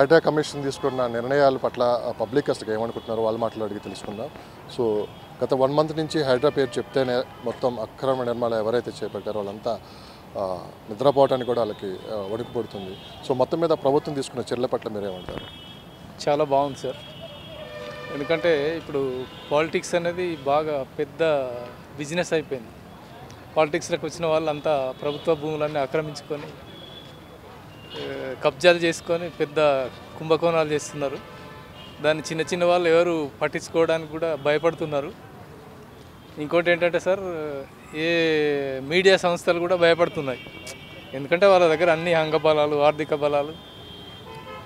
Hydraa commission తీసుకున్న నిర్ణయాల పట్ల పబ్లిక్ అసలు ఏమనుకుంటున్నారో వాళ్ళు మాట్లాడి తెలుసుకుందాం. సో గత 1 మంత్ నుంచి హైడ్రా పేరు చెప్తేనే మొత్తం అక్రమ నిర్మాణాలు ఎవరైతే చేపట్టారో వాళ్ళంతా నిద్రపోవడానికి కూడా వాళ్ళకి వణుకు పడుతుంది. సో మొత్తం మీద ప్రభుత్వం తీసుకున్న చర్యల పట్ల మీరేమంటారు? చాలా బాగుంది సార్. ఎందుకంటే ఇప్పుడు పాలిటిక్స్ అనేది బాగా పెద్ద బిజినెస్ అయిపోయింది. పాలిటిక్స్లోకి వచ్చిన వాళ్ళంతా ప్రభుత్వ భూములన్నీ ఆక్రమించుకొని కబ్జాలు చేసుకొని పెద్ద కుంభకోణాలు చేస్తున్నారు. దాన్ని చిన్న చిన్న వాళ్ళు ఎవరు పట్టించుకోవడానికి కూడా భయపడుతున్నారు. ఇంకోటి ఏంటంటే సార్, ఏ మీడియా సంస్థలు కూడా భయపడుతున్నాయి. ఎందుకంటే వాళ్ళ దగ్గర అన్ని అంగబలాలు, ఆర్థిక బలాలు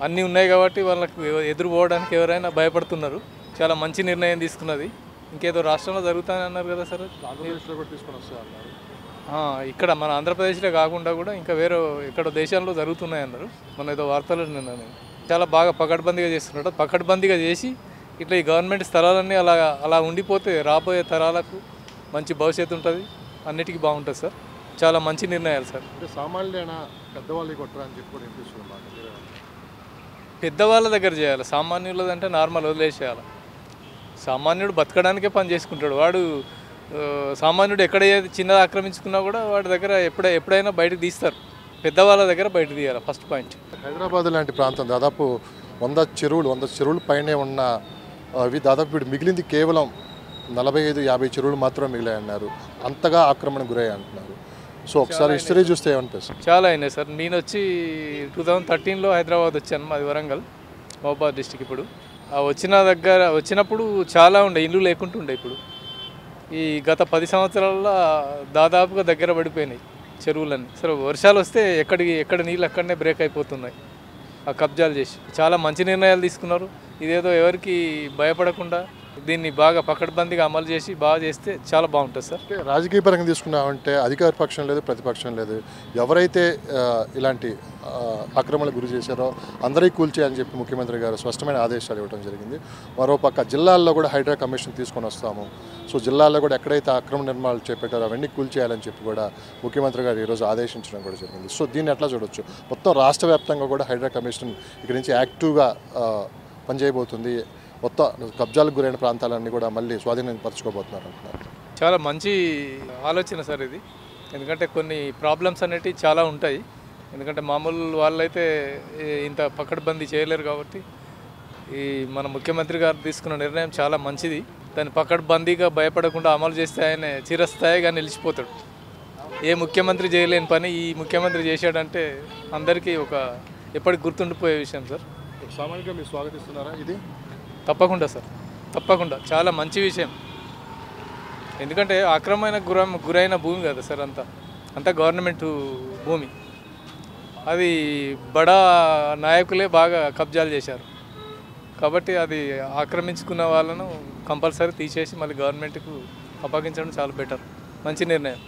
అన్నీ ఉన్నాయి కాబట్టి వాళ్ళకి ఎదురుపోవడానికి ఎవరైనా భయపడుతున్నారు. చాలా మంచి నిర్ణయం తీసుకున్నది. ఇంకేదో రాష్ట్రంలో జరుగుతాయని అన్నారు కదా సార్, ఆంధ్రప్రదేశ్లో కూడా తీసుకొని వస్తా అన్నారు. ఇక్కడ మన ఆంధ్రప్రదేశ్లో కాకుండా కూడా ఇంకా వేరే ఎక్కడో దేశాల్లో జరుగుతున్నాయన్నారు. మన ఏదో వార్తలు నేను చాలా బాగా పకడ్బందీగా చేస్తున్నాడు. పకడ్బందీగా చేసి ఇట్లా ఈ గవర్నమెంట్ స్థలాలన్నీ అలా ఉండిపోతే రాబోయే తరాలకు మంచి భవిష్యత్తు ఉంటుంది, అన్నిటికీ బాగుంటుంది సార్. చాలా మంచి నిర్ణయాలు సార్. అంటే సామాన్యులైనా పెద్దవాళ్ళకి కొట్టరా అని చెప్పి కూడా వినిపిస్తుంది. పెద్దవాళ్ళ దగ్గర చేయాలి, సామాన్యులదంటే నార్మల్ వదిలేసేయాలి. సామాన్యుడు బతకడానికే పని చేసుకుంటాడు. వాడు సామాన్యుడు ఎక్కడ చిన్నది ఆక్రమించుకున్నా కూడా వాడి దగ్గర ఎప్పుడైనా బయటకు తీస్తారు. పెద్దవాళ్ళ దగ్గర బయట తీయాలి ఫస్ట్ పాయింట్. హైదరాబాద్ లాంటి ప్రాంతం దాదాపు 100 చెరువులు పైనే ఉన్న అవి దాదాపు ఇప్పుడు మిగిలింది కేవలం 45-50 చెరువులు మాత్రమే మిగిలాయన్నారు. అంతగా ఆక్రమణ గురయ్యాయి అంటున్నారు. సో ఒకసారి హిస్టరీ చూస్తే ఏమనిపిస్తుంది? చాలా అయినాయి సార్. నేను వచ్చి 2013లో హైదరాబాద్ వచ్చాను. మాది వరంగల్, మహబూబాద్ డిస్టిక్. ఇప్పుడు వచ్చినప్పుడు చాలా ఉండే, ఇల్లు లేకుంటుండే. ఇప్పుడు ఈ గత 10 సంవత్సరాల్లో దాదాపుగా దగ్గర పడిపోయినాయి చెరువులన్నీ. సరే వర్షాలు వస్తే ఎక్కడ నీళ్ళు అక్కడనే బ్రేక్ అయిపోతున్నాయి ఆ కబ్జాలు చేసి. చాలా మంచి నిర్ణయాలు తీసుకున్నారు. ఇదేదో ఎవరికి భయపడకుండా దీన్ని బాగా పకడ్బందీగా అమలు చేసి బాగా చేస్తే చాలా బాగుంటుంది సార్. రాజకీయ పరంగా తీసుకున్నామంటే అధికార పక్షం లేదు, ప్రతిపక్షం లేదు. ఎవరైతే ఇలాంటి ఆక్రమణకు గురి చేశారో అందరికీ కూల్చేయాలని చెప్పి ముఖ్యమంత్రి గారు స్పష్టమైన ఆదేశాలు ఇవ్వడం జరిగింది. మరోపక్క జిల్లాల్లో కూడా హైడ్రా కమిషన్ తీసుకొని వస్తాము. సో జిల్లాల్లో కూడా ఎక్కడైతే అక్రమ నిర్మాణాలు చేపట్టారో అవన్నీ కూల్చేయాలని చెప్పి కూడా ముఖ్యమంత్రి గారు ఈరోజు ఆదేశించడం కూడా జరిగింది. సో దీన్ని ఎట్లా చూడొచ్చు? మొత్తం రాష్ట్ర వ్యాప్తంగా కూడా హైడ్రా కమిషన్ ఇక్కడి నుంచి యాక్టివ్గా పనిచేయబోతుంది. మొత్తం కబ్జాలకు గురైన ప్రాంతాలన్నీ కూడా మళ్ళీ స్వాధీనపరచుకోబోతున్నారు అంటున్నారు. చాలా మంచి ఆలోచన సార్ ఇది. ఎందుకంటే కొన్ని ప్రాబ్లమ్స్ అనేటివి చాలా ఉంటాయి. ఎందుకంటే మామూలు వాళ్ళైతే ఇంత పకడ్బందీ చేయలేరు కాబట్టి ఈ మన ముఖ్యమంత్రి గారు తీసుకున్న నిర్ణయం చాలా మంచిది. దాన్ని పకడ్బందీగా భయపడకుండా అమలు చేస్తే ఆయన చిరస్థాయిగా నిలిచిపోతాడు. ఏ ముఖ్యమంత్రి చేయలేని పని ఈ ముఖ్యమంత్రి చేశాడంటే అందరికీ ఎప్పటికి గుర్తుండిపోయే విషయం సార్. సామాన్యంగా మీరు స్వాగతిస్తున్నారా ఇది? తప్పకుండా సార్, తప్పకుండా. చాలా మంచి విషయం. ఎందుకంటే ఆక్రమణ గురైన భూమి కదా సార్, అంతా గవర్నమెంట్ భూమి. అది బడా నాయకులే బాగా కబ్జాలు చేశారు కాబట్టి అది ఆక్రమించుకున్న వాళ్ళను కంపల్సరీ తీసేసి మళ్ళీ గవర్నమెంట్కు అప్పగించడం చాలా బెటర్. మంచి నిర్ణయం.